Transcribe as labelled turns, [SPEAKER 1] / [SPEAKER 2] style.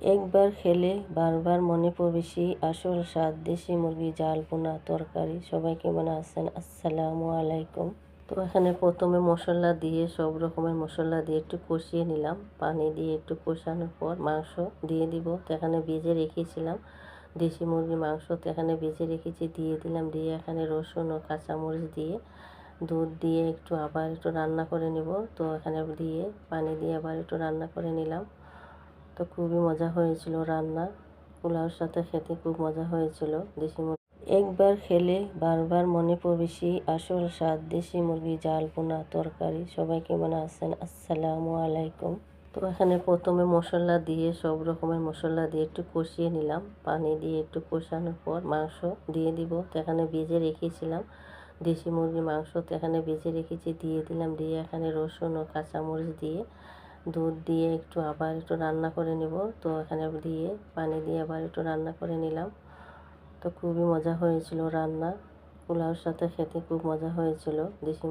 [SPEAKER 1] একবার খেলে বারবার মনে পড়বে সেই আসল স্বাদ দেশি মুরগি জাল ভুনা তরকারি। সবাই কেমন আছেন? আসসালামু আলাইকুম। তো এখানে প্রথমে মশলা দিয়ে সব রকমের মশলা দিয়ে একটু কষিয়ে নিলাম। পানি দিয়ে একটু কষানোর পর মাংস দিয়ে দিব। তো এখানে ভেজে রেখেছিলাম দেশি মুরগির মাংস, তো এখানে ভেজে রেখেছি দিয়ে দিলাম। দিয়ে এখানে রসুন ও কাঁচামরিচ দিয়ে দুধ দিয়ে একটু আবার একটু রান্না করে নিব। তো এখানে দিয়ে পানি দিয়ে আবার একটু রান্না করে নিলাম। তো খুবই মজা হয়েছিল রান্না, পোলাওর সাথে খেতে খুব মজা হয়েছিল। দেশি মুরগি একবার খেলে বারবার মনে পড়বে সেই আসল স্বাদ দেশি মুরগি জাল ভুনা তরকারি। সবাই কেমন আছেন? আসসালামু আলাইকুম। তো এখানে প্রথমে মশলা দিয়ে সব রকমের মশলা দিয়ে একটু কষিয়ে নিলাম। পানি দিয়ে একটু কষানোর পর মাংস দিয়ে দিব। তো এখানে ভেজে রেখেছিলাম দেশি মুরগির মাংস, তো এখানে ভেজে রেখেছি দিয়ে দিলাম। দিয়ে এখানে রসুন ও কাঁচামরিচ দিয়ে দুধ দিয়ে একটু আবার একটু রান্না করে নেব। তো এখানে দিয়ে পানি দিয়ে আবার একটু রান্না করে নিলাম। তো খুবই মজা হয়েছিল রান্না, পোলাওর সাথে খেতে খুব মজা হয়েছিল। দেশি